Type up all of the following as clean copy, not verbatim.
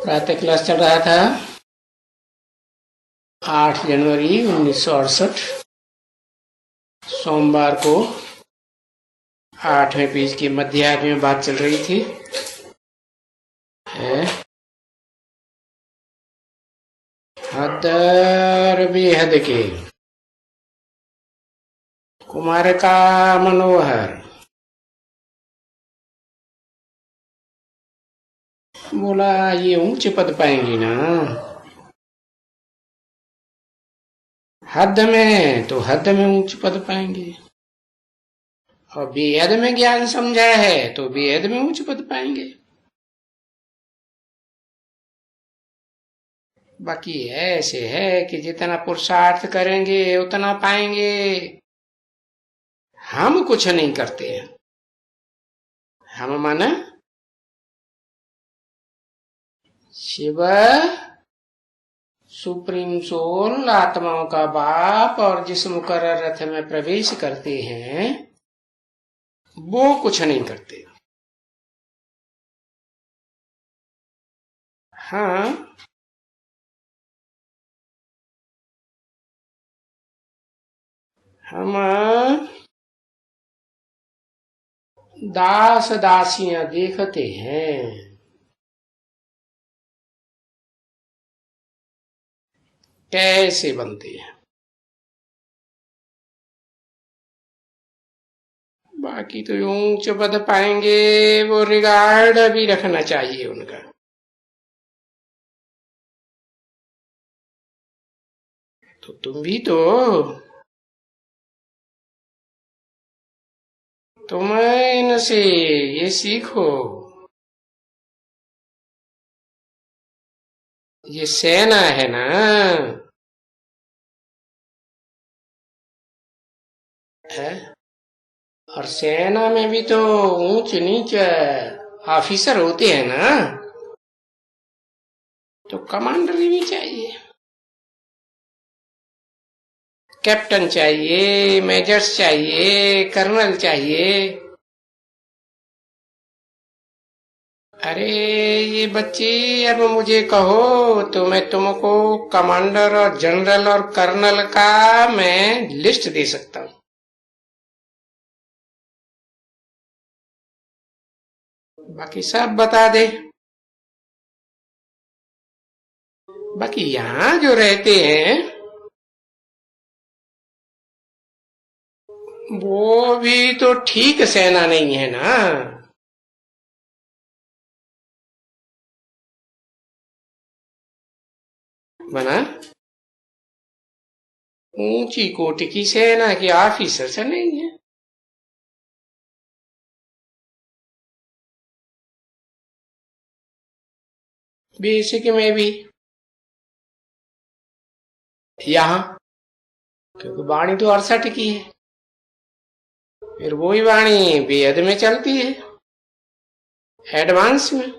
प्रातः क्लास चल रहा था 8 जनवरी 1968 सोमवार को 8वें पेज के मध्याह्न में बात चल रही थी। हदर बेहद के कुमार का मनोहर बोला ये ऊंचे पद पाएंगी ना, हद में तो हद में ऊंचे पद पाएंगे, और बेहद में ज्ञान समझा है तो बेहद में ऊंचे पद पाएंगे। बाकी ऐसे है कि जितना पुरुषार्थ करेंगे उतना पाएंगे। हम कुछ नहीं करते हैं। हम माना शिव सुप्रीम सोल, आत्माओं का बाप, और जिस मुकर्रर रथ में प्रवेश करते हैं वो कुछ नहीं करते। हाँ, हम दास दासियां देखते हैं, कैसे बनते हैं। बाकी तो ऊंच पद पाएंगे, वो रिगार्ड भी रखना चाहिए उनका। तो तुम भी तुम इनसे ये सीखो। ये सेना है ना, है? और सेना में भी तो ऊंच नीच ऑफिसर होते हैं ना, तो कमांडर भी चाहिए, कैप्टन चाहिए, मेजर्स चाहिए, कर्नल चाहिए। अरे ये बच्ची, अब मुझे कहो तो मैं तुमको कमांडर और जनरल और कर्नल का मैं लिस्ट दे सकता हूँ। बाकी सब बता दे। बाकी यहाँ जो रहते हैं वो भी तो ठीक सेना नहीं है ना। बना ऊंची कोटि की सेना के ऑफिसर से नहीं है। बेसिक में भी यहाँ, क्योंकि वाणी तो 68 की है, फिर वही वाणी बेहद में चलती है, एडवांस में।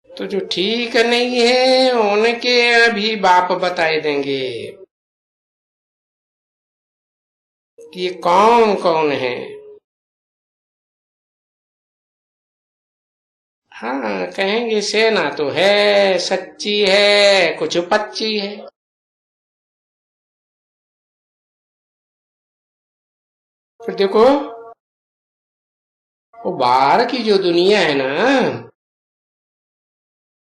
तो जो ठीक नहीं है उनके अभी बाप बताए देंगे कि ये कौन कौन है। हाँ, कहेंगे सेना तो है, सच्ची है, कुछ पच्ची है। फिर देखो वो बाहर की जो दुनिया है ना,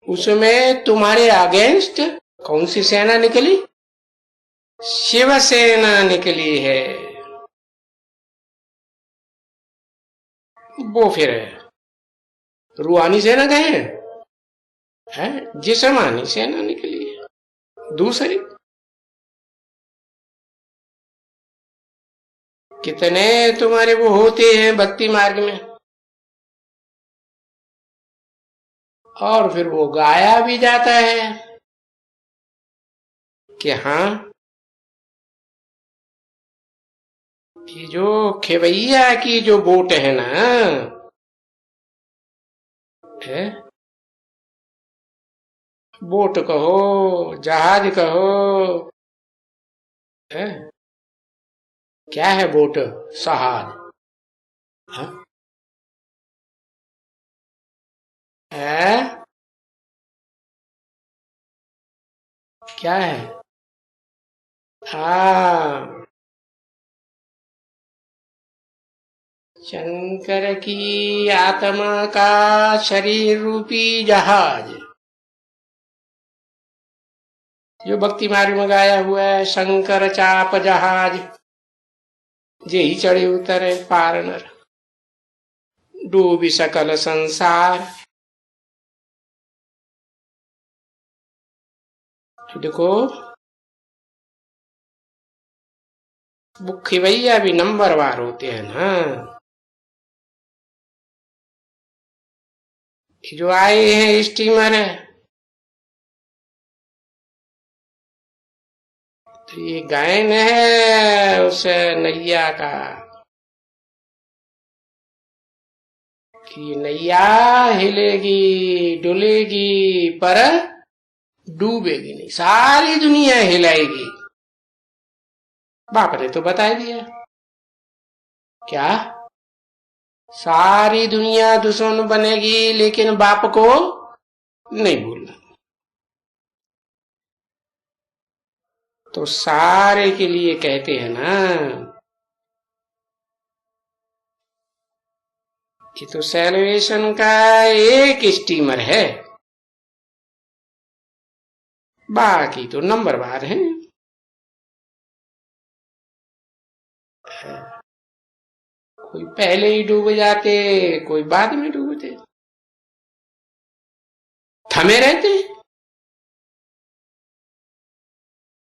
उसमें तुम्हारे अगेंस्ट कौन सी सेना निकली? शिवसेना निकली है। वो फिर रूहानी सेना कहे है, जिस्मानी सेना निकली है दूसरी। कितने तुम्हारे वो होते हैं भक्ति मार्ग में, और फिर वो गाया भी जाता है कि हाँ, ये जो खेवैया की जो बोट है ना, है बोट कहो, जहाज कहो, है क्या है बोट? सहार, है? है? क्या है? हाँ, शंकर की आत्मा का शरीर रूपी जहाज, जो भक्ति मार्ग में गाया हुआ है, शंकर चाप जहाज जे ही चढ़े उतरे पार नर, डूबी सकल संसार। तो देखो, बुक्खी भैया भी नंबरवार होते हैं ना। जो आए हैं स्टीमर है, तो ये गायन है उस नैया का कि नैया हिलेगी डुलेगी पर डूबेगी नहीं, सारी दुनिया हिलाएगी। बाप ने तो बता दिया, क्या सारी दुनिया दुश्मन बनेगी लेकिन बाप को नहीं भूलना। तो सारे के लिए कहते हैं ना, ये तो सेलिब्रेशन का एक स्टीमर है, बाकी तो नंबरवार है। कोई पहले ही डूब जाते, कोई बाद में डूबते, थमे रहते।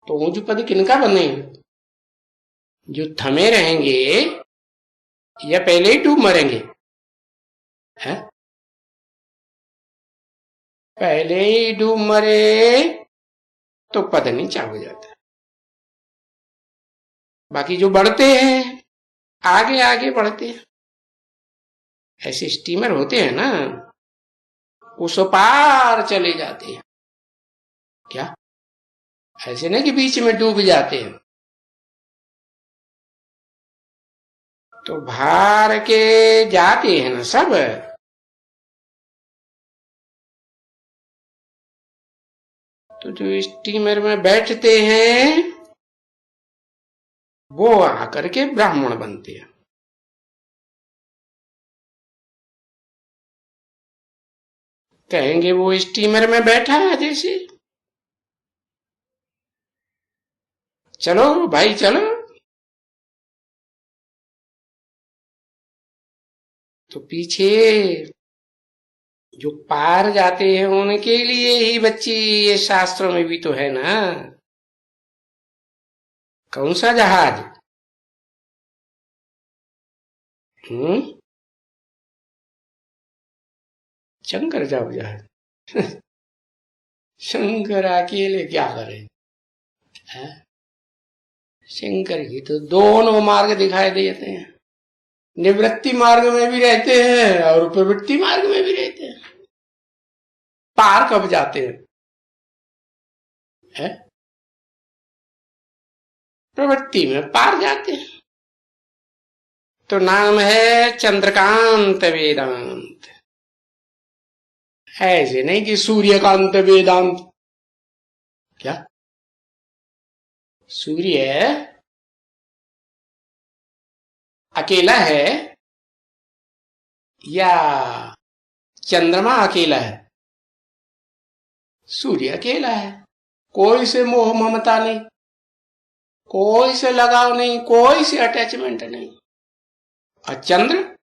तो ऊंच पद किनका बने? जो थमे रहेंगे या पहले ही डूब मरेंगे? है? पहले ही डूब मरे तो पद नीचा हो जाता। बाकी जो बढ़ते हैं आगे आगे बढ़ते हैं, ऐसे स्टीमर होते हैं ना, उस पार चले जाते हैं। क्या ऐसे नहीं कि बीच में डूब जाते हैं। तो भार के जाते हैं ना सब। तो जो स्टीमर में बैठते हैं वो आकर के ब्राह्मण बनते हैं। कहेंगे वो स्टीमर में बैठा है जैसे, चलो भाई चलो। तो पीछे जो पार जाते हैं उनके लिए ही बच्ची ये शास्त्रों में भी तो है ना। कौन सा जहाज? शंकर जाओ जहाज। शंकर अकेले क्या करें? है? शंकर की तो दोनों मार्ग दिखाई देते हैं, निवृत्ति मार्ग में भी रहते हैं और प्रवृत्ति मार्ग में भी रहते हैं। पार कब जाते हैं? है? प्रवृत्ति में पार जाते हैं। तो नाम है चंद्रकांत वेदांत। ऐसे नहीं कि सूर्यकांत वेदांत। क्या सूर्य अकेला है या चंद्रमा अकेला है? सूर्य अकेला है, कोई से मोह ममता नहीं, कोई से लगाव नहीं, कोई से अटैचमेंट नहीं। और चंद्र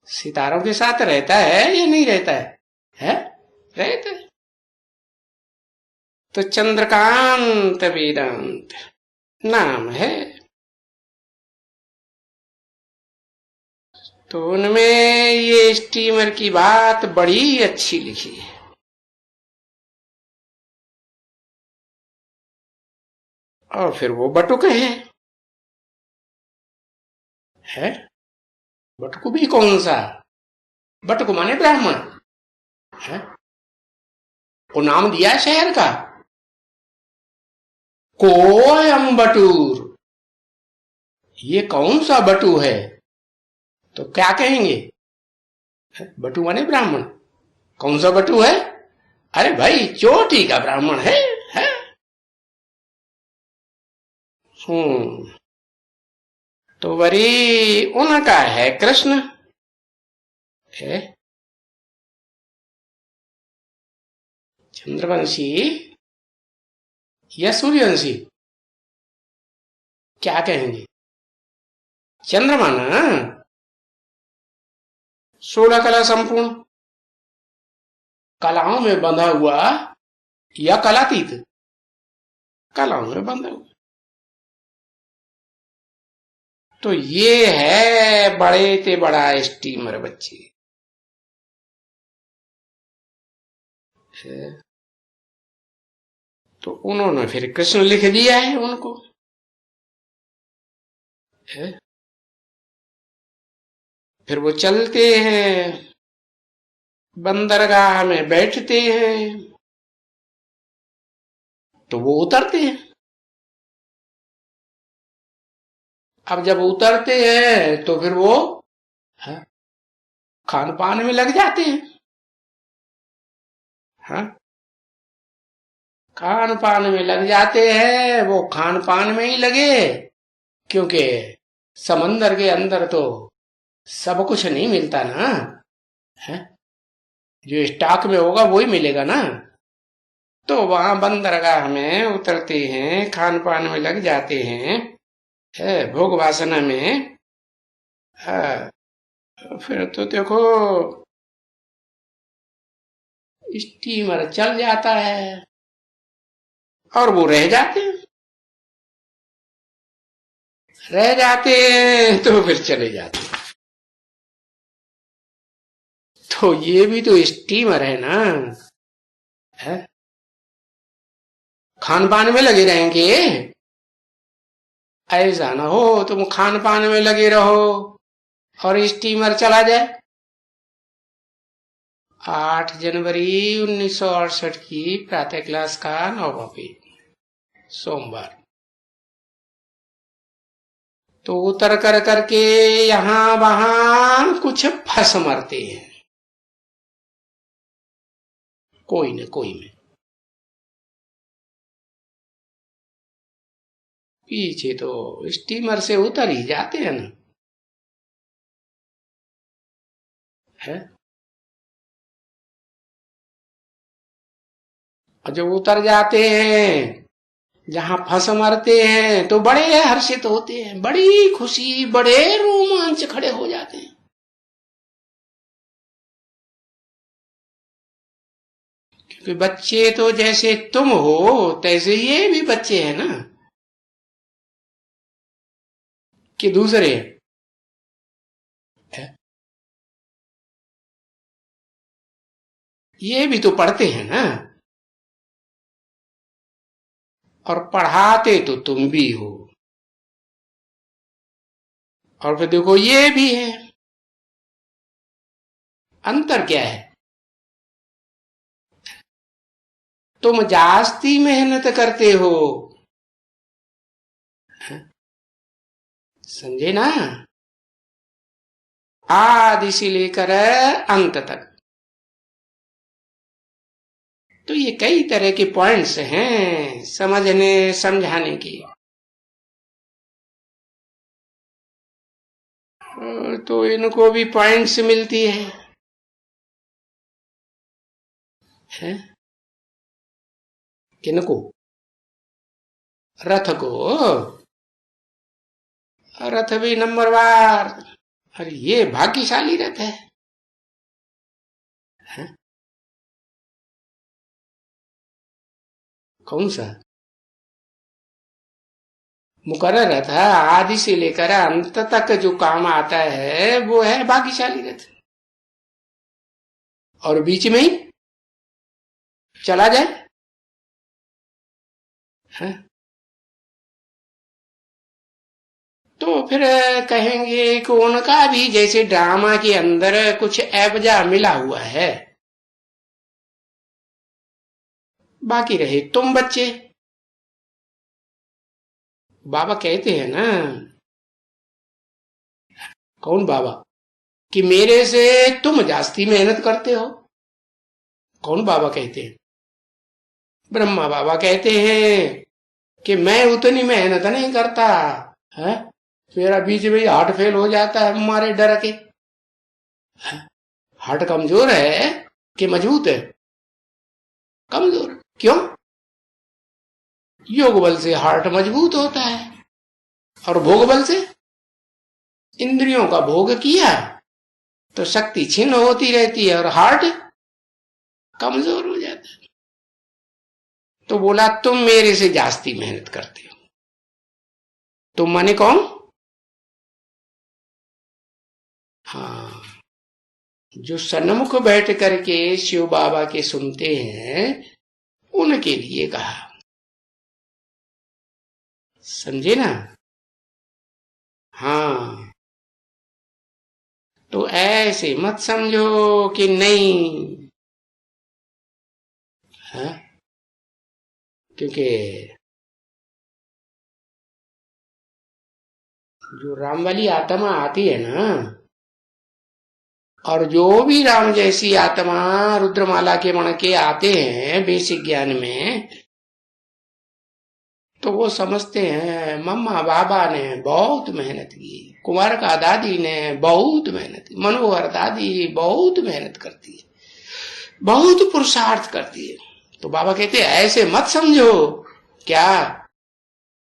सितारों के साथ रहता है या नहीं रहता है? है? रहता है। तो चंद्रकांत वेदांत नाम है। तो उनमें ये स्टीमर की बात बड़ी अच्छी लिखी है। और फिर वो बटुक है? बटुक भी कौन सा? बटुक माने ब्राह्मण है। वो नाम दिया है शहर का, कोयम्बटूर। ये कौन सा बटू है? तो क्या कहेंगे? बटू माने ब्राह्मण। कौन सा बटू है? अरे भाई चोटी का ब्राह्मण है? हम्म। तो वरी उनका है कृष्ण है। चंद्रवंशी या सूर्यवंशी? क्या कहेंगे? चंद्रमा ना, 16 कला संपूर्ण, कलाओं में बंधा हुआ या कलातीत? कलाओं में बंधा हुआ। तो ये है बड़े ते बड़ा स्टीमर बच्चे। तो उन्होंने फिर कृष्ण लिख दिया है उनको है? फिर वो चलते हैं, बंदरगाह में बैठते हैं, तो वो उतरते हैं। अब जब उतरते हैं तो फिर वो खान पान में लग जाते हैं। हाँ, खान पान में लग जाते हैं। वो खान पान में ही लगे, क्योंकि समंदर के अंदर तो सब कुछ नहीं मिलता ना है? जो स्टॉक में होगा वही मिलेगा ना। तो वहां बंदरगाह में उतरते हैं, खान पान में लग जाते हैं, भोग वासना में। फिर तो देखो स्टीमर चल जाता है और वो रह जाते हैं, तो फिर चले जाते हैं। तो ये भी तो स्टीमर है ना है? खान पान में लगे रहेंगे। ऐसा ना हो तुम खान पान में लगे रहो और स्टीमर चला जाए। 8 जनवरी 1968 की प्रातः क्लास का 9वां पेज, सोमवार। तो उतर कर करके यहां वहां कुछ फंस मरते हैं, कोई न कोई में। पीछे तो स्टीमर से उतर ही जाते हैं ना है? और जब उतर जाते हैं, जहां फंस मरते हैं, तो बड़े हर्षित होते हैं, बड़ी खुशी, बड़े रोमांच खड़े हो जाते हैं। क्योंकि बच्चे तो जैसे तुम हो तैसे ये भी बच्चे हैं ना, कि दूसरे है? ये भी तो पढ़ते हैं ना, और पढ़ाते तो तुम भी हो। और फिर देखो ये भी है, अंतर क्या है? तुम जास्ती मेहनत करते हो, समझे ना? आदि से लेकर अंत तक। तो ये कई तरह के पॉइंट्स हैं समझने समझाने के। तो इनको भी पॉइंट्स मिलती है? किनको? रथ को? रथ भी नंबरवार। अरे ये भाग्यशाली रथ है? कौन सा? मुकर्रर रथ है, आदि से लेकर अंत तक जो काम आता है वो है भाग्यशाली रथ। और बीच में ही चला जाए है? तो फिर कहेंगे कि उनका भी जैसे ड्रामा के अंदर कुछ एवजा मिला हुआ है। बाकी रहे तुम बच्चे, बाबा कहते हैं ना, कौन बाबा? कि मेरे से तुम जास्ती मेहनत करते हो। कौन बाबा कहते हैं? ब्रह्मा बाबा कहते हैं कि मैं उतनी मेहनत नहीं करता है, मेरा बीच में हार्ट फेल हो जाता है हमारे डर के। हार्ट कमजोर है कि मजबूत है? कमजोर। क्यों? योग बल से हार्ट मजबूत होता है और भोग बल से इंद्रियों का भोग किया तो शक्ति क्षीण होती रहती है और हार्ट कमजोर हो जाता है। तो बोला तुम मेरे से जास्ती मेहनत करते हो। तुम माने कौन? हाँ, जो सन्मुख बैठ करके शिव बाबा के सुनते हैं उनके लिए कहा। समझे ना? हाँ, तो ऐसे मत समझो कि नहीं है, क्योंकि जो राम वाली आत्मा आती है ना, और जो भी राम जैसी आत्मा रुद्रमाला के मण के आते हैं बेसिक ज्ञान में, तो वो समझते हैं मम्मा बाबा ने बहुत मेहनत की, कुमार का दादी ने बहुत मेहनत की, मनोहर दादी बहुत मेहनत करती है, बहुत पुरुषार्थ करती है। तो बाबा कहते हैं ऐसे मत समझो। क्या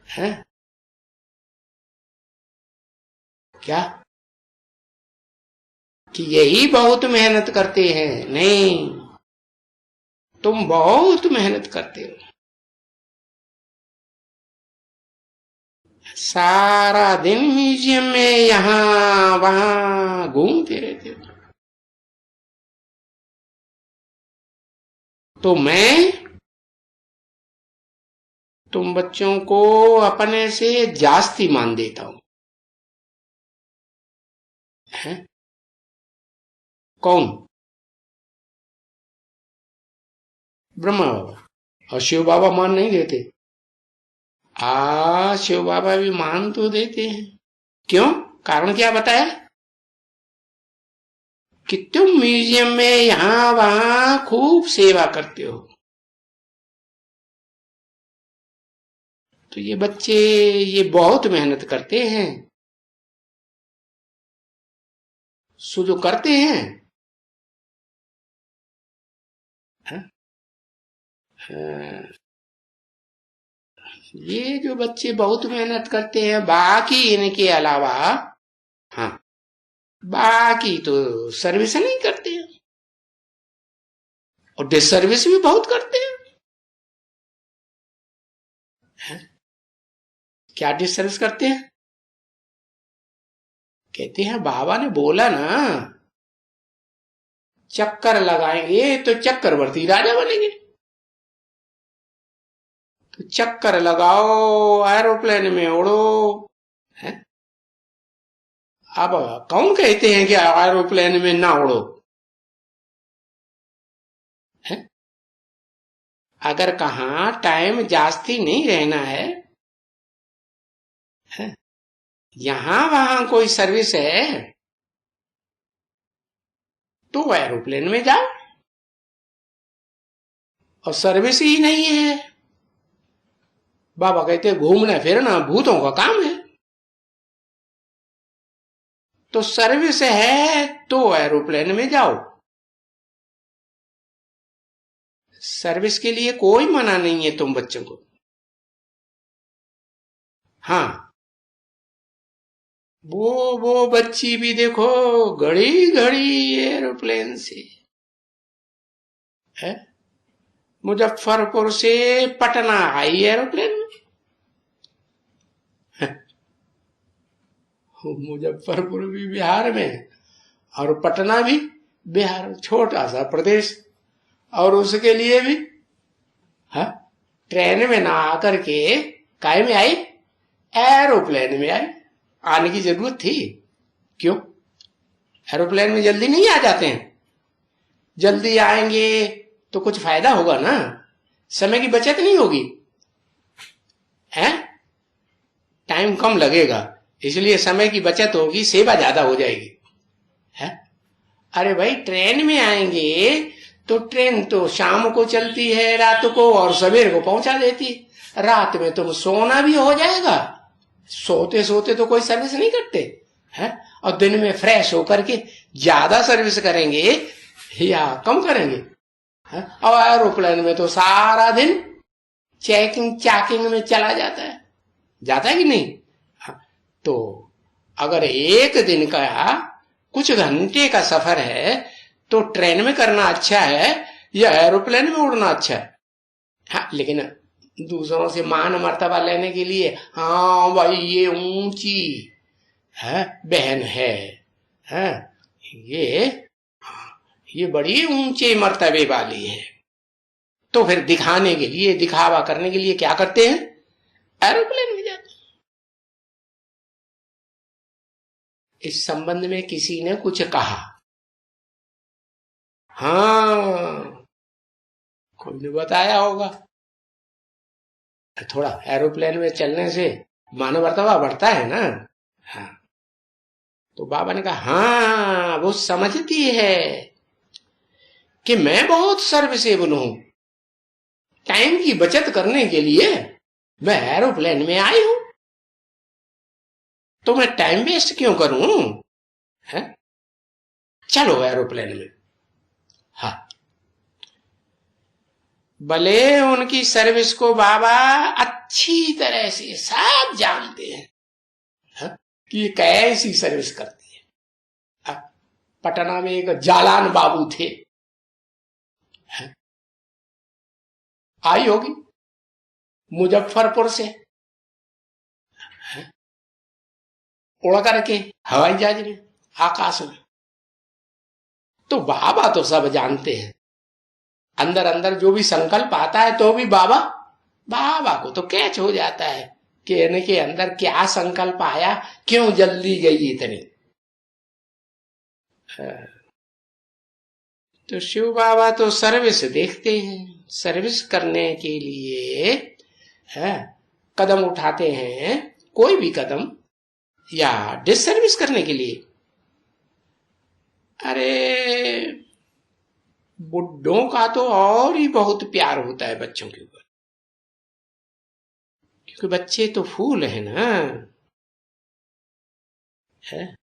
है? क्या कि यही बहुत मेहनत करते हैं? नहीं, तुम बहुत मेहनत करते हो। सारा दिन म्यूजियम में यहां वहां घूमते रहते हो। तो मैं तुम बच्चों को अपने से जास्ती मान देता हूं। है? कौन? ब्रह्मा बाबा। और शिव बाबा मान नहीं देते? शिव बाबा भी मान तो देते हैं। क्यों? कारण क्या बताया? कि तुम म्यूजियम में यहां वहां खूब सेवा करते हो। तो ये बच्चे ये बहुत मेहनत करते हैं। सो जो करते हैं, ये जो बच्चे बहुत मेहनत करते हैं, बाकी इनके अलावा, हाँ, बाकी तो सर्विस नहीं करते हैं और डिसर्विस भी बहुत करते हैं। क्या डिसर्विस करते हैं? कहते हैं बाबा ने बोला ना चक्कर लगाएंगे तो चक्रवर्ती राजा बनेंगे। तो चक्कर लगाओ, एरोप्लेन में उड़ो। है? अब कौन कहते हैं कि एरोप्लेन में ना उड़ो? है? अगर कहा टाइम जास्ती नहीं रहना है, यहां वहां कोई सर्विस है तो एरोप्लेन में जाओ। और सर्विस ही नहीं है, बाबा कहते घूमना फिरना भूतों का काम है। तो सर्विस है तो एरोप्लेन में जाओ। सर्विस के लिए कोई मना नहीं है तुम बच्चों को। हाँ, वो बच्ची भी देखो घड़ी घड़ी एरोप्लेन से है, मुजफ्फरपुर से पटना आई एरोप्लेन में। मुजफ्फरपुर भी बिहार में और पटना भी बिहार, छोटा सा प्रदेश, और उसके लिए भी ट्रेन में ना आकर के काय में आई, एरोप्लेन में आई। आने की जरूरत थी? क्यों? एरोप्लेन में जल्दी नहीं आ जाते हैं? जल्दी आएंगे तो कुछ फायदा होगा ना, समय की बचत नहीं होगी है, टाइम कम लगेगा, इसलिए समय की बचत होगी, सेवा ज्यादा हो जाएगी है। अरे भाई ट्रेन में आएंगे तो ट्रेन तो शाम को चलती है, रात को, और सवेर को पहुंचा देती। रात में तुम सोना भी हो जाएगा, सोते सोते तो कोई सर्विस नहीं करते है, और दिन में फ्रेश होकर के ज्यादा सर्विस करेंगे या कम करेंगे है? और एरोप्लेन में तो सारा दिन चेकिंग चैकिंग में चला जाता है कि नहीं? तो अगर एक दिन का कुछ घंटे का सफर है तो ट्रेन में करना अच्छा है या एरोप्लेन में उड़ना अच्छा है? हाँ, लेकिन दूसरों से मान मर्तबा लेने के लिए, हाँ भाई ये ऊंची है बहन है, ये बड़ी ऊंचे मर्तबे वाली है, तो फिर दिखाने के लिए, दिखावा करने के लिए क्या करते हैं? एरोप्लेन में जाते हैं। इस संबंध में किसी ने कुछ कहा, हाँ कोई ने बताया होगा, थोड़ा एरोप्लेन में चलने से मान मर्तबा बढ़ता है ना। हाँ, तो बाबा ने कहा हाँ वो समझती है कि मैं बहुत सर्विसेबल हूं, टाइम की बचत करने के लिए मैं एरोप्लेन में आई हूं, तो मैं टाइम वेस्ट क्यों करूं है? चलो एरोप्लेन में। हाँ, भले उनकी सर्विस को बाबा अच्छी तरह से सब जानते हैं है? कि ये कैसी सर्विस करती है। पटना में एक जालान बाबू थे है? आई होगी मुजफ्फरपुर से है? उड़ करके हवाई जहाज में आकाश में, तो बाबा तो सब जानते हैं, अंदर अंदर जो भी संकल्प आता है तो भी बाबा को तो कैच हो जाता है कि इनके अंदर क्या संकल्प आया, क्यों जल्दी गई इतनी। तो शिव बाबा तो सर्विस देखते हैं, सर्विस करने के लिए है कदम उठाते हैं, कोई भी कदम, या डिसर्विस करने के लिए। अरे बुड्ढों का तो और ही बहुत प्यार होता है बच्चों के ऊपर, क्योंकि बच्चे तो फूल है ना है?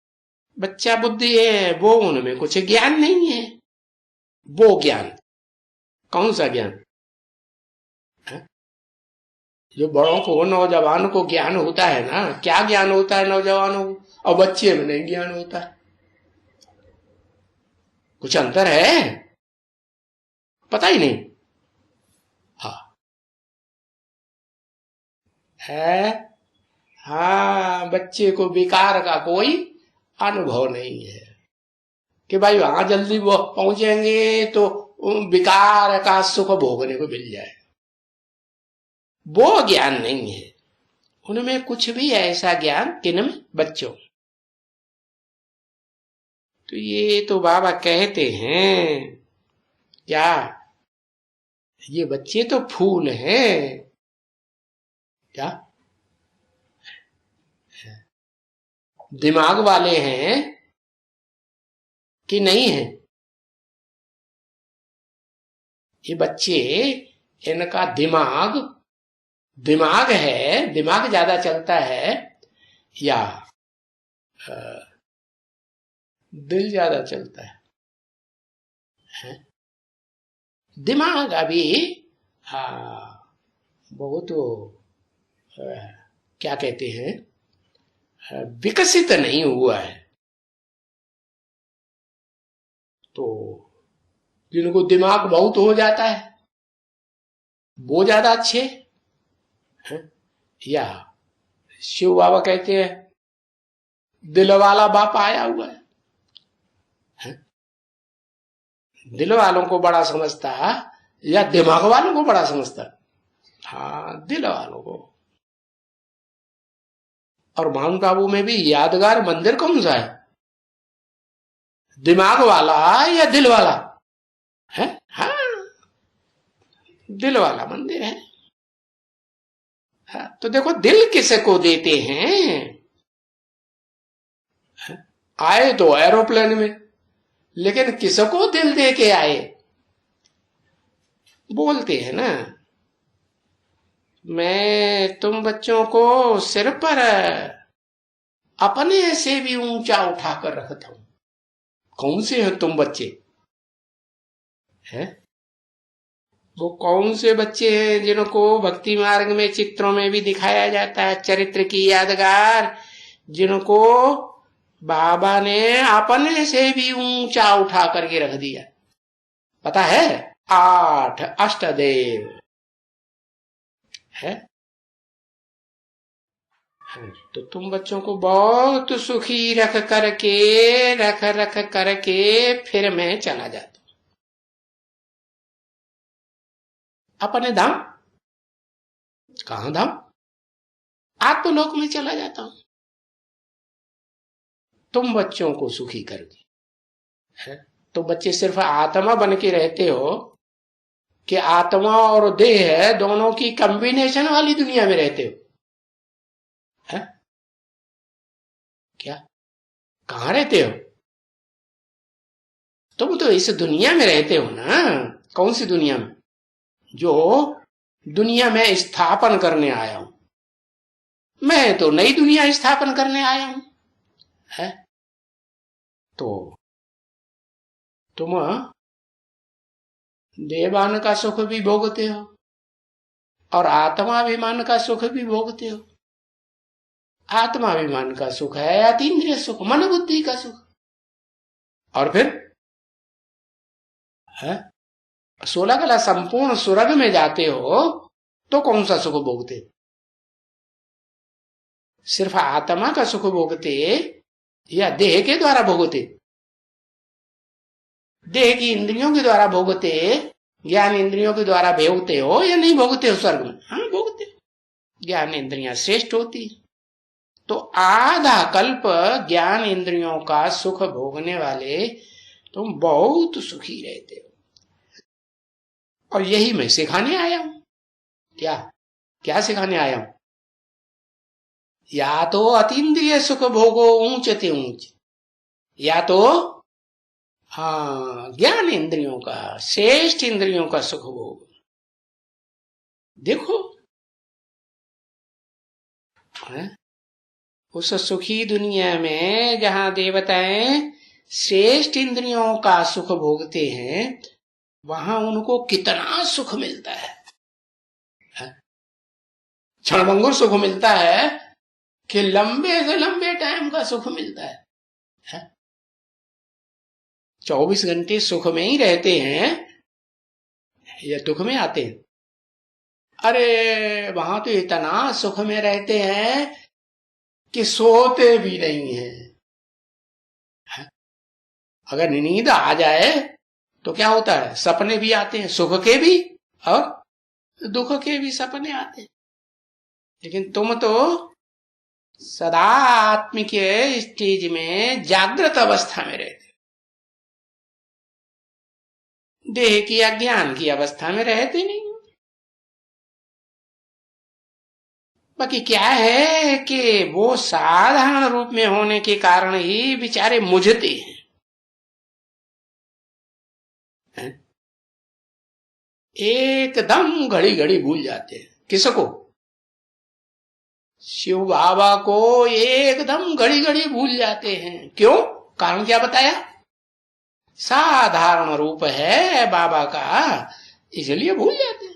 बच्चा बुद्धि है, वो उनमें कुछ ज्ञान नहीं है। वो ज्ञान कौन सा ज्ञान है? जो बड़ों को, नौजवान को ज्ञान होता है ना, क्या ज्ञान होता है नौजवानों को, और बच्चे में नहीं ज्ञान होता है। कुछ अंतर है, पता ही नहीं। हाँ है, हाँ बच्चे को विकार का कोई अनुभव नहीं है कि भाई वहां जल्दी वो पहुंचेंगे तो विकार का सुख भोगने को मिल जाए। वो ज्ञान नहीं है उनमें, कुछ भी ऐसा ज्ञान किनमें? बच्चों। तो ये तो बाबा कहते हैं क्या, ये बच्चे तो फूल हैं क्या, दिमाग वाले हैं कि नहीं है? ये बच्चे, इनका दिमाग है, दिमाग ज्यादा चलता है या दिल ज्यादा चलता है? दिमाग अभी बहुत क्या कहते हैं, विकसित नहीं हुआ है। तो जिनको दिमाग बहुत हो जाता है वो ज्यादा अच्छे हैं, या शिव बाबा कहते हैं दिल वाला बाप आया हुआ है, दिल वालों को बड़ा समझता या दिमाग वालों को बड़ा समझता? हाँ, दिल वालों को। और माउंट आबू में भी यादगार मंदिर कौन सा है, दिमाग वाला या दिल वाला है? हाँ, दिल वाला मंदिर है। हाँ, तो देखो दिल किसे को देते हैं? आए तो एरोप्लेन में, लेकिन किसको दिल दे के आए? बोलते हैं ना, मैं तुम बच्चों को सिर पर अपने से भी ऊंचा उठाकर रखता हूं। कौन से हो तुम बच्चे? हैं? वो कौन से बच्चे हैं जिनको भक्ति मार्ग में चित्रों में भी दिखाया जाता है, चरित्र की यादगार, जिनको बाबा ने अपने से भी ऊंचा उठा करके रख दिया? पता है? 8 अष्टदेव है। तो तुम बच्चों को बहुत सुखी रख करके फिर मैं चला जाता हूं अपने धाम। कहां धाम? आत्मलोक में चला जाता हूं तुम बच्चों को सुखी करके। है तो बच्चे सिर्फ आत्मा बन के रहते हो कि आत्मा और देह दोनों की कॉम्बिनेशन वाली दुनिया में रहते हो? है क्या? कहां रहते हो? तुम तो इस दुनिया में रहते हो ना। कौन सी दुनिया में? जो दुनिया में स्थापन करने आया हूं। मैं तो नई दुनिया स्थापन करने आया हूं। है तो तुम देवान का सुख भी भोगते हो और आत्माभिमान का सुख भी भोगते हो। आत्माभिमान का सुख है अतीन्द्रिय सुख, मन बुद्धि का सुख। और फिर 16 कला संपूर्ण स्वर्ग में जाते हो तो कौन सा सुख भोगते? सिर्फ आत्मा का सुख भोगते या देह के द्वारा भोगते? देह की इंद्रियों के द्वारा भोगते, ज्ञान इंद्रियों के द्वारा भोगते हो या नहीं भोगते हो स्वर्ग में? हाँ भोगते। ज्ञान इंद्रियां श्रेष्ठ होती, तो आधा कल्प ज्ञान इंद्रियों का सुख भोगने वाले तुम बहुत सुखी रहते हो। और यही मैं सिखाने आया हूं। क्या क्या सिखाने आया हूं? या तो अतीन्द्रिय सुख भोगो ऊंचते ऊंच, या तो हाँ ज्ञान इंद्रियों का, श्रेष्ठ इंद्रियों का सुख भोग। देखो उस सुखी दुनिया में जहां देवताएं श्रेष्ठ इंद्रियों का सुख भोगते हैं, वहां उनको कितना सुख मिलता है। क्षणभंगुर सुख मिलता है कि लंबे से लंबे टाइम का सुख मिलता है। 24 घंटे सुख में ही रहते हैं या दुख में आते हैं? अरे वहां तो इतना सुख में रहते हैं कि सोते भी नहीं हैं। अगर नींद आ जाए तो क्या होता है? सपने भी आते हैं, सुख के भी और दुख के भी सपने आते हैं। लेकिन तुम तो सदा आत्मिक स्टेज में जागृत अवस्था में रहते, देह की अज्ञान की अवस्था में रहते नहीं। बाकी क्या है कि वो साधारण रूप में होने के कारण ही बेचारे मुझते हैं। एकदम घड़ी घड़ी भूल जाते हैं। किसको? शिव बाबा को एकदम घड़ी घड़ी भूल जाते हैं। क्यों? कारण क्या बताया? साधारण रूप है बाबा का, इसलिए भूल जाते हैं।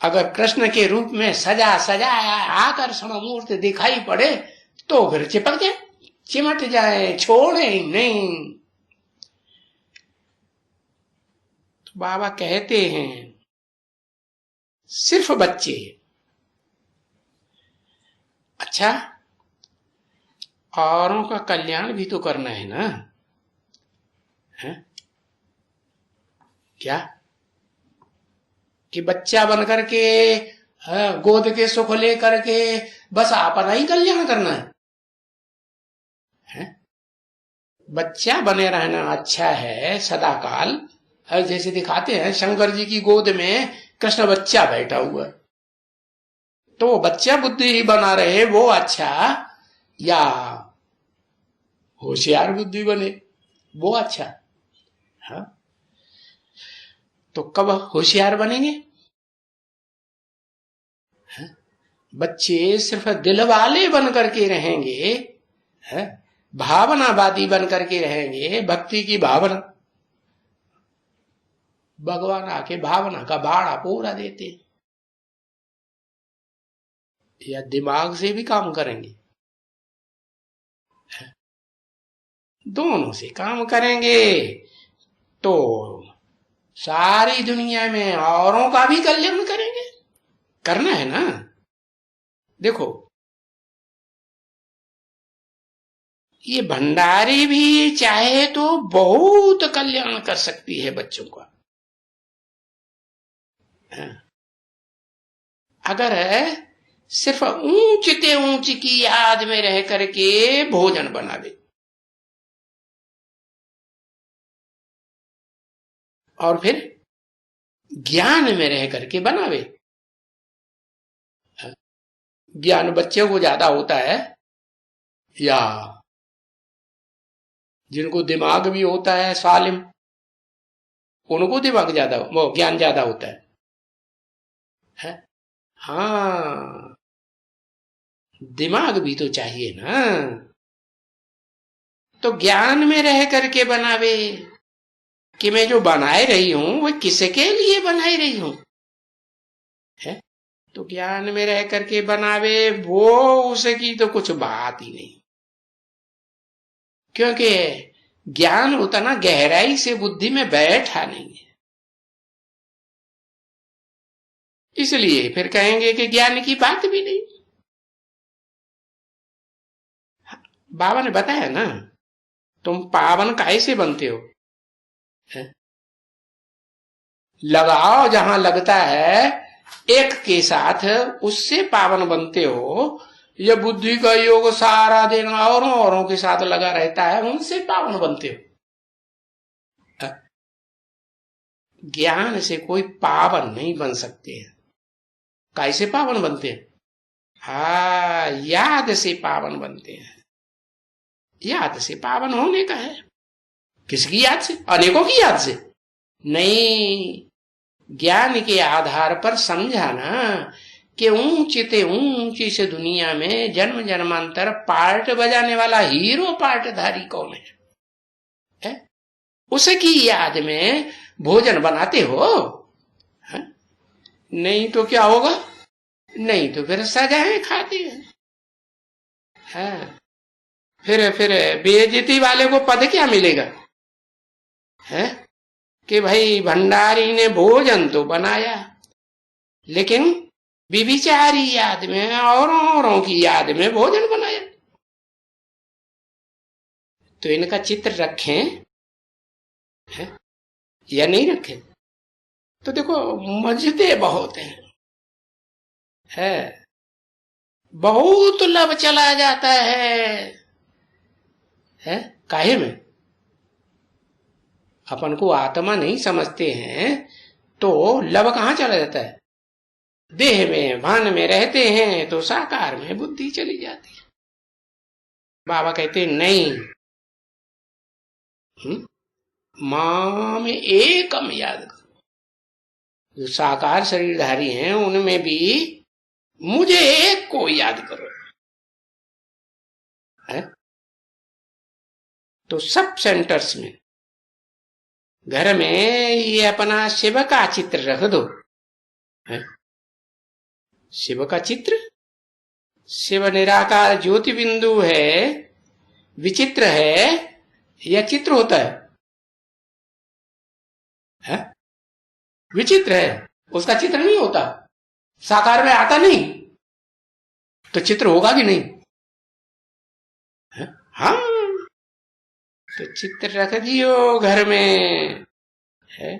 अगर कृष्ण के रूप में सजा सजाया आकर्षण मूर्ति दिखाई पड़े तो फिर चिपक जाए, चिमट जाए, छोड़े नहीं। तो बाबा कहते हैं सिर्फ बच्चे। अच्छा, औरों का कल्याण भी तो करना है ना? है क्या कि बच्चा बनकर के गोद के सुख लेकर के बस अपना ही कल्याण करना है? बच्चा बने रहना अच्छा है सदा काल। जैसे दिखाते हैं शंकर जी की गोद में कृष्ण बच्चा बैठा हुआ, तो वो बच्चा बुद्धि ही बना रहे वो अच्छा, या होशियार बुद्धि बने वो अच्छा? हाँ? तो कब होशियार बनेंगे? बच्चे सिर्फ दिल वाले बन करके रहेंगे, है? भावनावादी बन करके रहेंगे, भक्ति की भावना, भगवान आके भावना का बाड़ा पूरा देते, या दिमाग से भी काम करेंगे? दोनों से काम करेंगे तो सारी दुनिया में औरों का भी कल्याण करेंगे। करना है ना। देखो, ये भंडारी भी चाहे तो बहुत कल्याण कर सकती है बच्चों का। अगर सिर्फ ऊंचते ऊंच की याद में रह करके भोजन बनावे और फिर ज्ञान में रह करके बनावे। ज्ञान बच्चे को ज्यादा होता है या जिनको दिमाग भी होता है सालिम, उनको दिमाग ज्यादा, वो ज्ञान ज्यादा होता है? हाँ, दिमाग भी तो चाहिए ना। तो ज्ञान में रह करके बनावे कि मैं जो बनाए रही हूं वो किसके लिए बनाई रही हूं, है? तो ज्ञान में रह करके बनावे, वो उसकी तो कुछ बात ही नहीं, क्योंकि ज्ञान उतना गहराई से बुद्धि में बैठा नहीं है। इसलिए फिर कहेंगे कि ज्ञान की बात भी नहीं। बाबा ने बताया ना, तुम पावन कैसे बनते हो, है? लगाओ जहां लगता है एक के साथ, उससे पावन बनते हो। ये बुद्धि का योग सारा दिन औरों के साथ लगा रहता है, उनसे पावन बनते हो। ज्ञान से कोई पावन नहीं बन सकते हैं। कैसे पावन बनते हैं? हाँ, याद से पावन बनते हैं। याद से पावन होने का है। किसकी याद से? अनेकों की याद से नहीं। ज्ञान के आधार पर समझा ना कि ऊंचे ऊंची से दुनिया में जन्म जन्मांतर पार्ट बजाने वाला हीरो पार्टधारी कौन है? उसकी याद में भोजन बनाते हो, है? नहीं तो क्या होगा? नहीं तो फिर सजाएं खाते हैं। फिर बेइज्जती वाले को पद क्या मिलेगा, है? कि भाई भंडारी ने भोजन तो बनाया, लेकिन विभिचारी याद में औरों की याद में भोजन बनाया। तो इनका चित्र रखें, है? या नहीं रखें? तो देखो, मजदे बहुत है? बहुत लब चला जाता है काहे में? अपन को आत्मा नहीं समझते हैं तो लब कहां चला जाता है? देह में भान में रहते हैं तो साकार में बुद्धि चली जाती है। बाबा कहते नहीं, मां में एकम याद करो। जो साकार शरीरधारी हैं उनमें भी मुझे एक को याद करो, है? तो सब सेंटर्स में, घर में ये अपना शिव का चित्र रख दो, है? शिव का चित्र, शिव निराकार ज्योति बिंदु है, विचित्र है या चित्र होता है? विचित्र है, उसका चित्र नहीं होता, साकार में आता नहीं, तो चित्र होगा कि नहीं? है? हाँ, तो चित्र रख दियो घर में, है?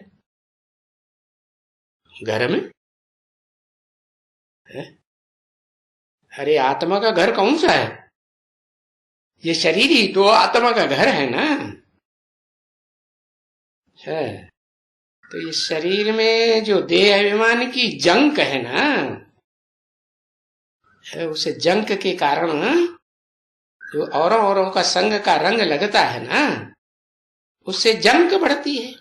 घर में, है? अरे आत्मा का घर कौन सा है? ये शरीर ही तो आत्मा का घर है ना, है? तो इस शरीर में जो देह अभिमान की जंक है ना, है, उस जंक के कारण जो औरों का संग का रंग लगता है ना, उससे जंक बढ़ती है।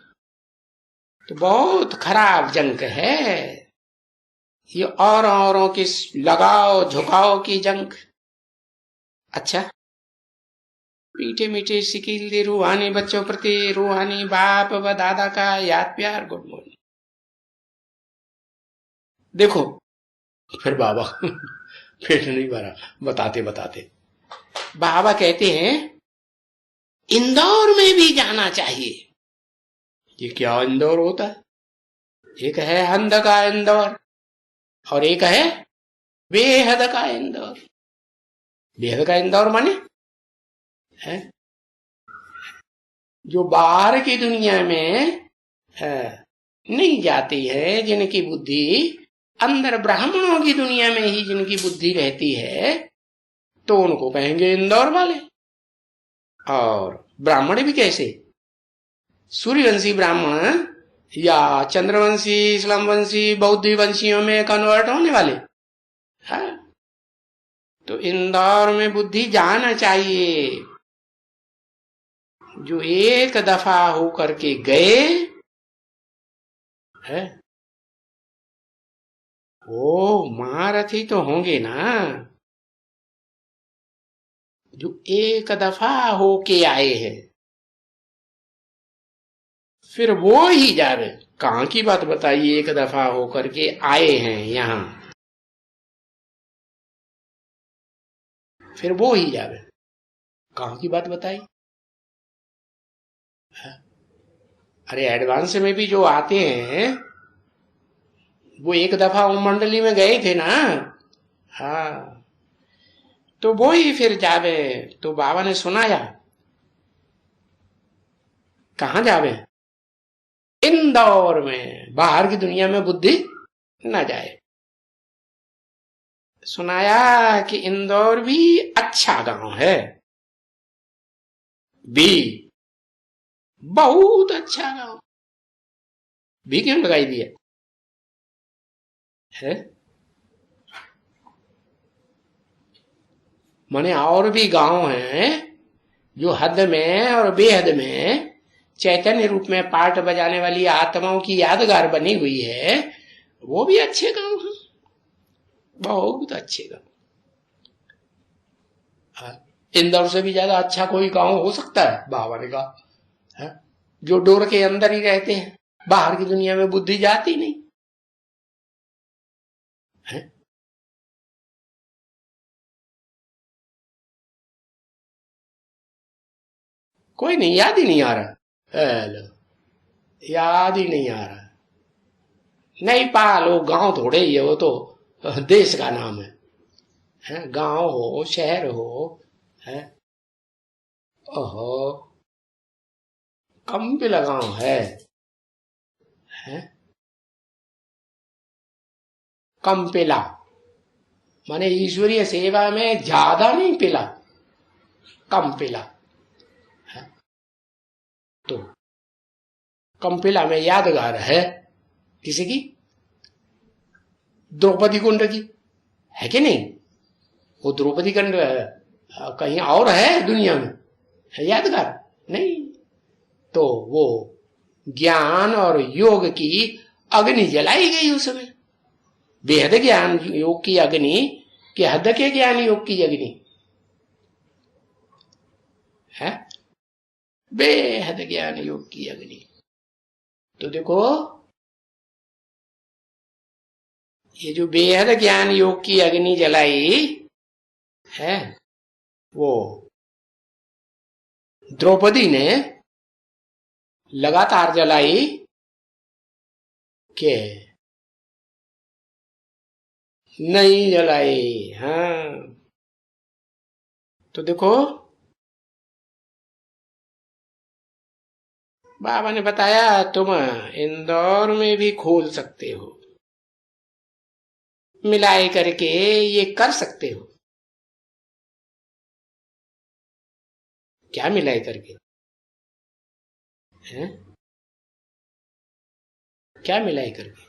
तो बहुत खराब जंक है ये, औरों की लगाव झुकाव की जंक। अच्छा, मीठे मीठे शिकील दे रूहानी बच्चों प्रति रूहानी बाप व दादा का याद प्यार गुड मॉर्निंग। देखो फिर बाबा पेट नहीं भरा बताते बताते। बाबा कहते हैं इंदौर में भी जाना चाहिए। ये क्या इंदौर होता है? एक है हंद का इंदौर और एक है बेहद का इंदौर। बेहद का इंदौर माने है जो बाहर की दुनिया में नहीं जाती है, जिनकी बुद्धि अंदर ब्राह्मणों की दुनिया में ही जिनकी बुद्धि रहती है, तो उनको कहेंगे इंदौर वाले। और ब्राह्मण भी कैसे? सूर्यवंशी ब्राह्मण या चंद्रवंशी इस्लामवंशी बौद्ध वंशियों में कन्वर्ट होने वाले। हाँ, तो इंदौर में बुद्धि जाना चाहिए। जो एक दफा होकर के गए है वो महारथी तो होंगे ना। जो एक दफा होके आए हैं फिर वो ही जावे। कहां की बात बताइए, एक दफा होकर के आए हैं यहां, फिर वो ही जावे। कहां की बात बताई? अरे एडवांस में भी जो आते हैं वो एक दफा उन मंडली में गए थे ना। हाँ, तो वो ही फिर जावे। तो बाबा ने सुनाया कहां जावे? इंदौर में। बाहर की दुनिया में बुद्धि न जाए। सुनाया कि इंदौर भी अच्छा गांव है। बी बहुत अच्छा गांव। भी क्यों लगाई दिया है? माने और भी गांव हैं जो हद में और बेहद में चैतन्य रूप में पार्ट बजाने वाली आत्माओं की यादगार बनी हुई है। वो भी अच्छे गांव हैं, बहुत अच्छे गांव। इंदौर से भी ज्यादा अच्छा कोई गांव हो सकता है? बाबा ने कहा है? जो डोर के अंदर ही रहते हैं, बाहर की दुनिया में बुद्धि जाती नहीं है। कोई नहीं, याद ही नहीं आ रहा। हेलो, याद ही नहीं आ रहा। नहीं पाल वो गांव थोड़े ही है, वो तो देश का नाम है? गांव हो शहर हो है। ओहो, कम पे लगाव है? कम पिला माने ईश्वरीय सेवा में ज्यादा नहीं पिला, कम पिला है। तो कम पिला में यादगार है किसी की? द्रौपदी कुंड की है कि नहीं? वो द्रौपदी कुंड कहीं और है दुनिया में है यादगार? नहीं। तो वो ज्ञान और योग की अग्नि जलाई गई उसमें। बेहद ज्ञान योग की अग्नि कि हद के ज्ञान योग की अग्नि है। बेहद ज्ञान योग की अग्नि। तो देखो ये जो बेहद ज्ञान योग की अग्नि जलाई है, वो द्रौपदी ने लगातार जलाई के नहीं जलाई। हाँ, तो देखो बाबा ने बताया तुम इंदौर में भी खोल सकते हो, मिलाई करके ये कर सकते हो। क्या मिलाई करके है? क्या मिलाई करके?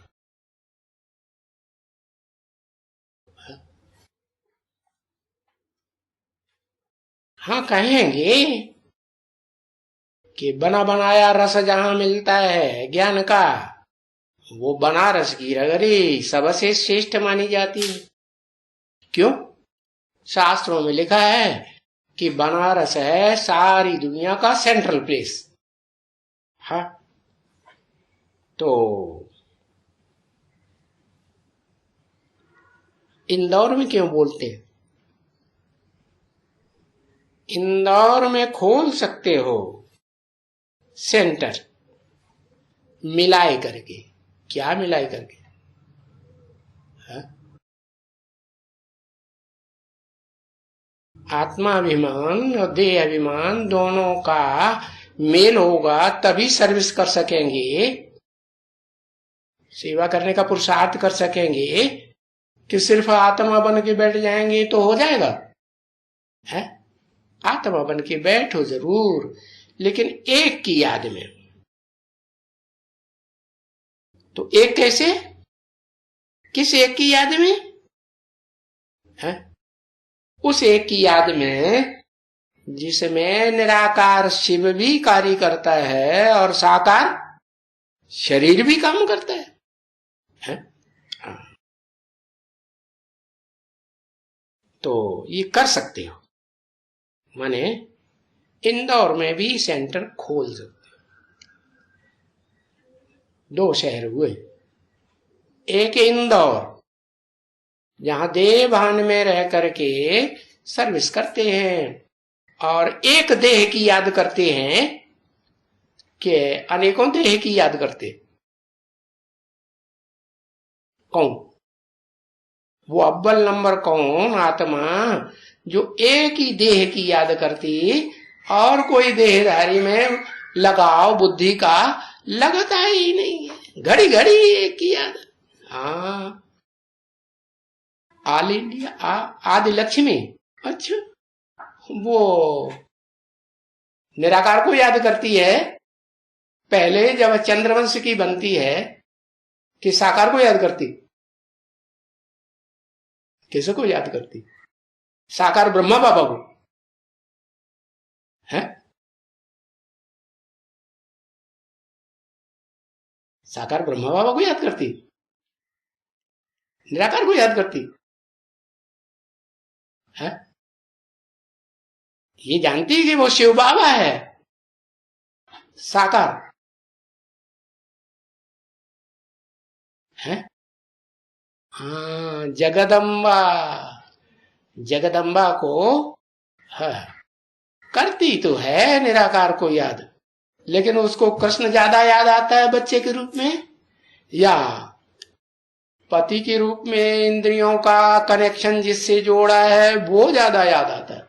हाँ कहेंगे कि बना बनाया रस जहां मिलता है ज्ञान का, वो बनारस की रगरी सबसे श्रेष्ठ मानी जाती है। क्यों? शास्त्रों में लिखा है कि बनारस है सारी दुनिया का सेंट्रल प्लेस। हाँ, तो इंदौर में क्यों बोलते हैं? इंदौर में खोल सकते हो सेंटर मिलाए करके। क्या मिलाए करके? हाँ? आत्माभिमान और देह अभिमान दोनों का मेल होगा तभी सर्विस कर सकेंगे, सेवा करने का पुरुषार्थ कर सकेंगे। कि सिर्फ आत्मा बन के बैठ जाएंगे तो हो जाएगा? है? आत्मा बन के बैठो जरूर, लेकिन एक की याद में। तो एक कैसे? किस एक की याद में? है? उस एक की याद में जिसमें निराकार शिव भी कार्य करता है और साकार शरीर भी काम करता है? हाँ। तो ये कर सकते हो, माने इंदौर में भी सेंटर खोल सकते हो। 2 शहर हुए, एक इंदौर जहां देह भान में रह करके सर्विस करते हैं और एक देह की याद करते हैं कि अनेकों देह की याद करते। कौन? वो अव्वल नंबर कौन? आत्मा जो एक ही देह की याद करती और कोई देहधारी में लगाव बुद्धि का लगता ही नहीं है, घड़ी घड़ी एक की याद। हाँ, ऑल इंडिया आदि लक्ष्मी। अच्छा, वो निराकार को याद करती है पहले जब चंद्रवंश की बनती है, कि साकार को याद करती? किसे को याद करती? साकार ब्रह्मा बाबा को है? साकार ब्रह्मा बाबा को याद करती, निराकार को याद करती है? ये जानती है कि वो शिव बाबा है साकार है? हाँ, जगदम्बा। जगदम्बा को है, करती तो है निराकार को याद, लेकिन उसको कृष्ण ज्यादा याद आता है बच्चे के रूप में, या पति के रूप में इंद्रियों का कनेक्शन जिससे जोड़ा है वो ज्यादा याद आता है?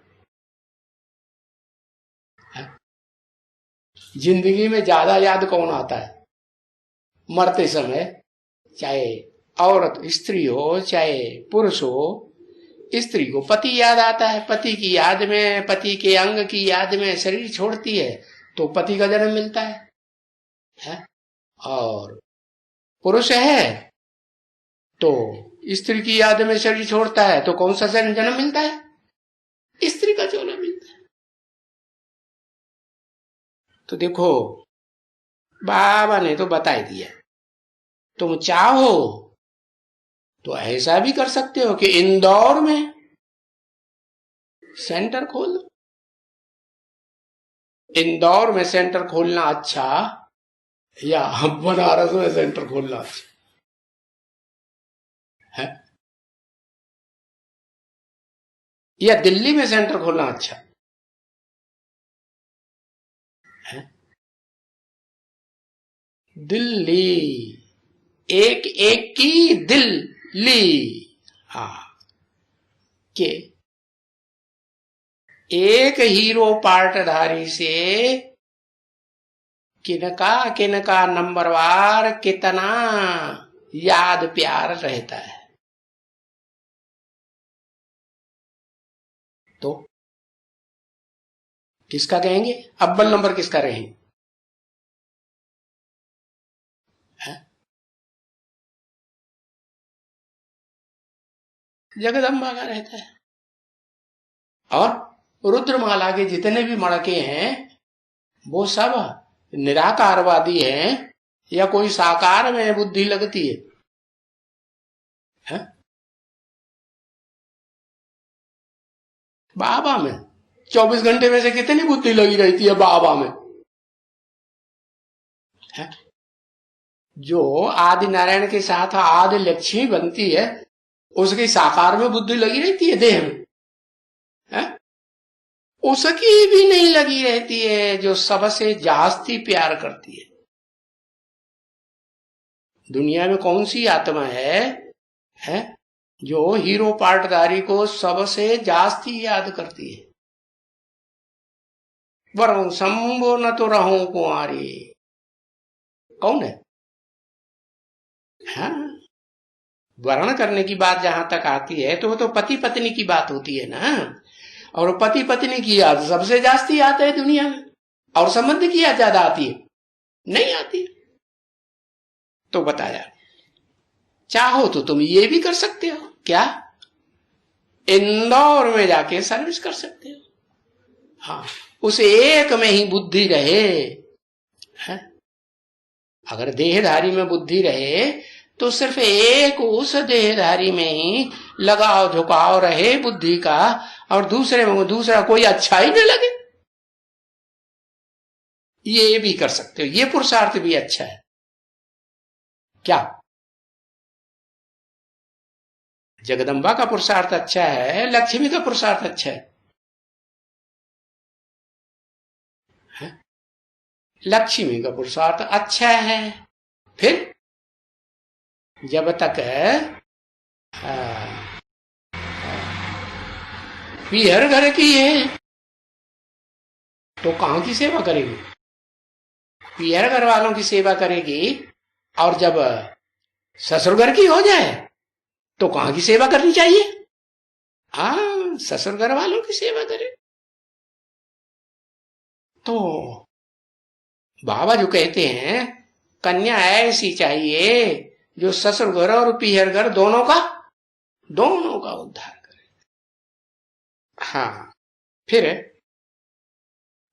जिंदगी में ज्यादा याद कौन आता है मरते समय? चाहे औरत स्त्री हो चाहे पुरुष हो, स्त्री को पति याद आता है, पति की याद में, पति के अंग की याद में शरीर छोड़ती है तो पति का जन्म मिलता है? और पुरुष है तो स्त्री की याद में शरीर छोड़ता है तो कौन सा जन्म मिलता है? स्त्री का जन्म मिलता है। तो देखो, बाबा ने तो बता ही दिया। तुम चाहो तो ऐसा भी कर सकते हो कि इंदौर में सेंटर खोल दो। इंदौर में सेंटर खोलना अच्छा या बनारस में सेंटर खोलना अच्छा है? या दिल्ली में सेंटर खोलना अच्छा है? दिल्ली, एक एक की दिल्ली। हाँ, के एक हीरो पार्टधारी से किनका नंबरवार कितना याद प्यार रहता है। तो किसका कहेंगे? अव्वल नंबर किसका रहेंगे? जगदम्बा का रहता है। और रुद्रमाला के जितने भी मड़के हैं वो सब निराकारवादी हैं या कोई साकार में बुद्धि लगती है? बाबा में 24 घंटे में से कितनी बुद्धि लगी रहती है बाबा में? है? जो आदि नारायण के साथ आदि लक्ष्मी बनती है उसकी साकार में बुद्धि लगी रहती है देह में? है? उसकी भी नहीं लगी रहती है जो सबसे जास्ती प्यार करती है। दुनिया में कौन सी आत्मा है जो हीरो पार्टधारी को सबसे जास्ती याद करती है? वरुण शंभो न तो रहूं कुंवारी, कौन है? हाँ, वर्ण करने की बात जहां तक आती है तो वो तो पति पत्नी की बात होती है ना, और पति पत्नी की याद सबसे जास्ती आता है दुनिया में, और संबंध की याद ज्यादा आती है? नहीं आती। तो बताया, चाहो तो तुम ये भी कर सकते हो, क्या? इंदौर में जाके सर्विस कर सकते हो। हाँ, उस एक में ही बुद्धि रहे है? अगर देहधारी में बुद्धि रहे तो सिर्फ एक उस देहधारी में ही लगाव झुकाव रहे बुद्धि का, और दूसरे में दूसरा कोई अच्छा ही न लगे। ये भी कर सकते हो, ये पुरुषार्थ भी अच्छा है। क्या जगदम्बा का पुरुषार्थ अच्छा है, लक्ष्मी का पुरुषार्थ अच्छा है? लक्ष्मी का पुरुषार्थ अच्छा है। फिर जब तक पीहर घर की है तो कहां की सेवा करेगी? पीहर घर वालों की सेवा करेगी, और जब ससुर घर की हो जाए तो कहां की सेवा करनी चाहिए? हाँ, ससुर घर वालों की सेवा करे। तो बाबा जो कहते हैं कन्या ऐसी चाहिए जो ससुर घर और पीहर घर दोनों का उद्धार करे। हाँ, फिर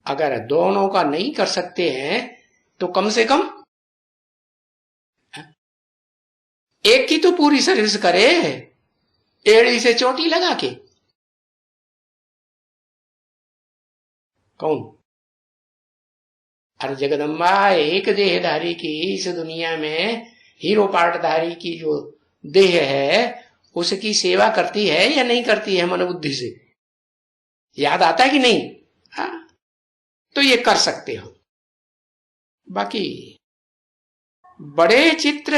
अगर दोनों का नहीं कर सकते हैं तो कम से कम एक की तो पूरी सर्विस करे, एड़ी से चोटी लगा के। कौन? अरे जगदम्बा एक देहधारी की इस दुनिया में हीरो पार्टधारी की जो देह है उसकी सेवा करती है या नहीं करती है? मन बुद्धि से याद आता है कि नहीं? हाँ, तो ये कर सकते हो। बाकी बड़े चित्र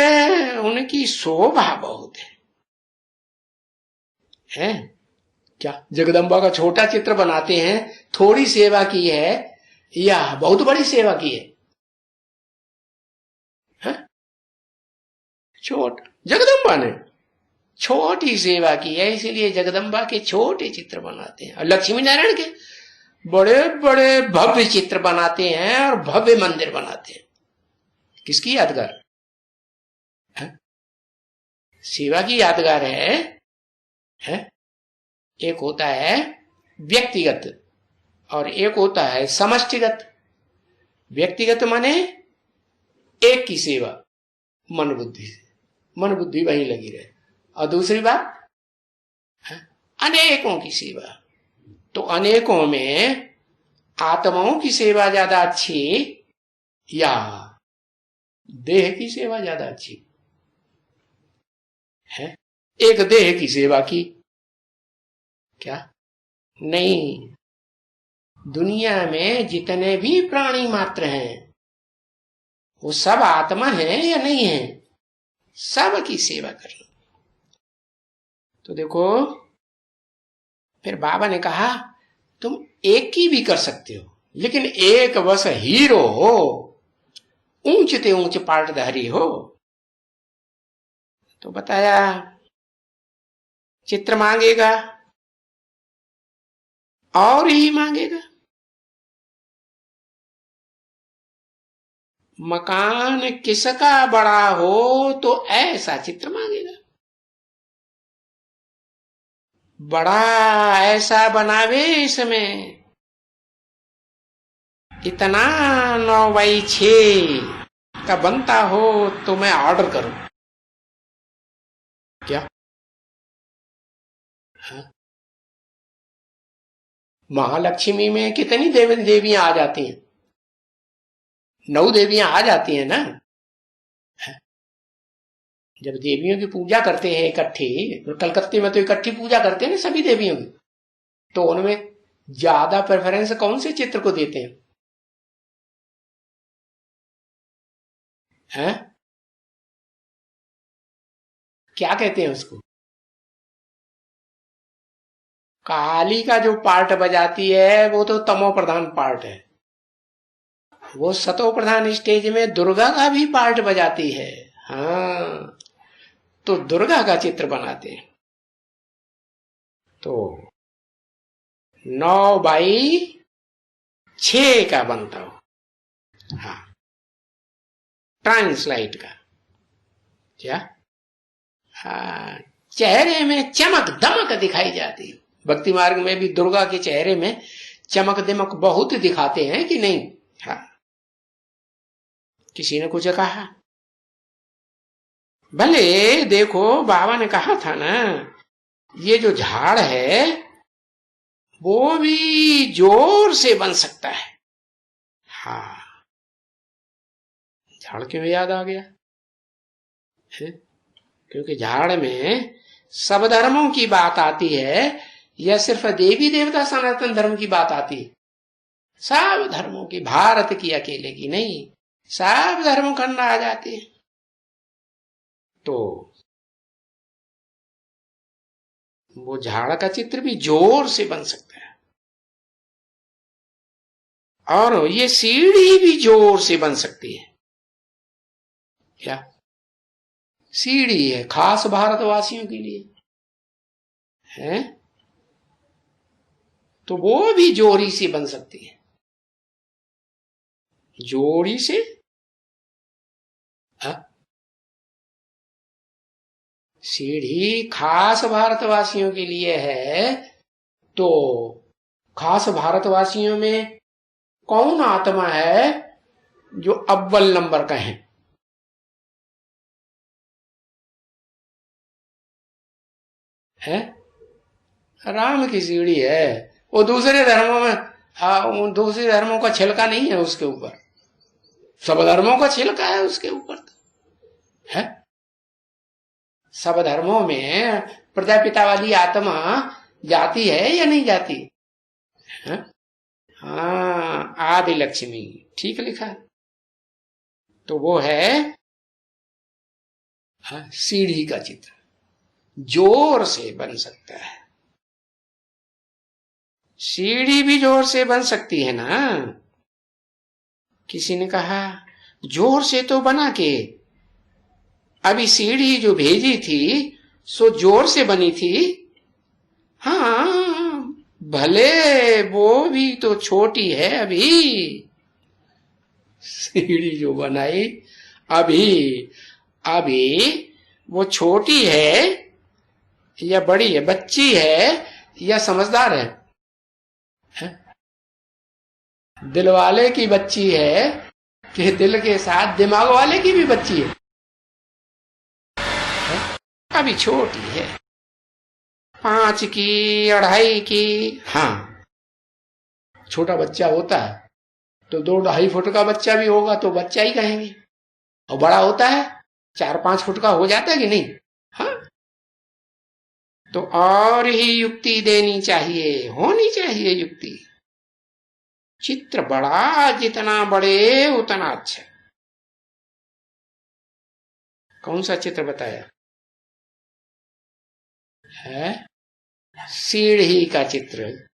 उनकी शोभा बहुत है? क्या जगदम्बा का छोटा चित्र बनाते हैं, थोड़ी सेवा की है या बहुत बड़ी सेवा की है? जगदम्बा ने छोटी सेवा की है, इसीलिए जगदम्बा के छोटे चित्र बनाते हैं। और लक्ष्मी नारायण के बड़े बड़े भव्य चित्र बनाते हैं और भव्य मंदिर बनाते हैं। किसकी यादगार? सेवा की यादगार है? एक होता है व्यक्तिगत और एक होता है समष्टिगत। व्यक्तिगत माने एक की सेवा मन बुद्धि से, मन बुद्धि वहीं लगी रहे। और दूसरी बात अनेकों की सेवा। तो अनेकों में आत्माओं की सेवा ज्यादा अच्छी या देह की सेवा ज्यादा अच्छी है? एक देह की सेवा की, क्या नहीं, दुनिया में जितने भी प्राणी मात्र हैं वो सब आत्मा है या नहीं है? सब की सेवा करना। तो देखो, फिर बाबा ने कहा तुम एक की भी कर सकते हो, लेकिन एक बस हीरो हो, ऊंचते ऊंच पाटधारी हो। तो बताया चित्र मांगेगा और ही मांगेगा। मकान किसका बड़ा हो तो ऐसा चित्र मांगेगा। बड़ा ऐसा बनावे इसमें इतना 9x6 का बनता हो तो मैं ऑर्डर करूं क्या? हाँ? महालक्ष्मी में कितनी देवियां आ जाती हैं? 9 देवियां आ जाती हैं ना। जब देवियों की पूजा करते हैं इकट्ठी, तो कलकत्ते में तो इकट्ठी पूजा करते हैं ना सभी देवियों की, तो उनमें ज्यादा प्रेफरेंस कौन से चित्र को देते हैं? हैं? क्या कहते हैं उसको? काली का जो पार्ट बजाती है वो तो तमो प्रधान पार्ट है, वो सतो प्रधान स्टेज में दुर्गा का भी पार्ट बजाती है। हाँ, तो दुर्गा का चित्र बनाते हैं। तो 9x6 का बनता हो। हाँ, ट्रांसलाइट का क्या? हाँ, चेहरे में चमक दमक दिखाई जाती है। भक्ति मार्ग में भी दुर्गा के चेहरे में चमक दमक बहुत दिखाते हैं कि नहीं? हाँ, किसी ने कुछ कहा, भले देखो बाबा ने कहा था ना, ये जो झाड़ है वो भी जोर से बन सकता है। हाँ, झाड़ क्यों याद आ गया है? क्योंकि झाड़ में सब धर्मों की बात आती है, या सिर्फ देवी देवता सनातन धर्म की बात आती है? सब धर्मों की, भारत की अकेले की नहीं, सब धर्म खंड आ जाते हैं। तो वो झाड़ का चित्र भी जोर से बन सकता है, और ये सीढ़ी भी जोर से बन सकती है। क्या? सीढ़ी है खास भारतवासियों के लिए है, तो वो भी जोड़ी से बन सकती है। जोड़ी से? सीढ़ी खास भारतवासियों के लिए है, तो खास भारतवासियों में कौन आत्मा है जो अव्वल नंबर का है? राम की सीढ़ी है। वो दूसरे धर्मों में, उन दूसरे धर्मों का छिलका नहीं है उसके ऊपर, सब धर्मों का छिलका है उसके ऊपर है। सब धर्मों में प्रजापिता वाली आत्मा जाती है या नहीं जाती है? हाँ, आदि लक्ष्मी, ठीक लिखा। तो वो है सीढ़ी का चित्र, जोर से बन सकता है। सीढ़ी भी जोर से बन सकती है ना। किसी ने कहा जोर से तो बना के, अभी सीढ़ी जो भेजी थी सो जोर से बनी थी। हाँ, भले वो भी तो छोटी है अभी, सीढ़ी जो बनाई अभी अभी वो छोटी है या बड़ी है, बच्ची है या समझदार है? दिल वाले की बच्ची है कि दिल के साथ दिमाग वाले की भी बच्ची है? अभी छोटी है, 5 की 2.5 की। हाँ, छोटा बच्चा होता है तो 2-2.5 फुट का बच्चा भी होगा तो बच्चा ही कहेंगे, और बड़ा होता है 4-5 फुट का हो जाता है कि नहीं? हाँ, तो और ही युक्ति देनी चाहिए, होनी चाहिए युक्ति। चित्र बड़ा, जितना बड़े उतना अच्छा। कौन सा चित्र बताया है? सीढ़ी का चित्र।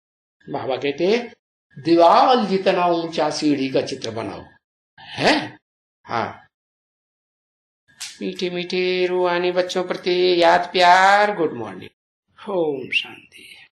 बाबा कहते दीवाल जितना ऊंचा सीढ़ी का चित्र बनाओ है। हाँ, मीठे मीठे रूहानी बच्चों प्रति याद प्यार, गुड मॉर्निंग, ओम शांति।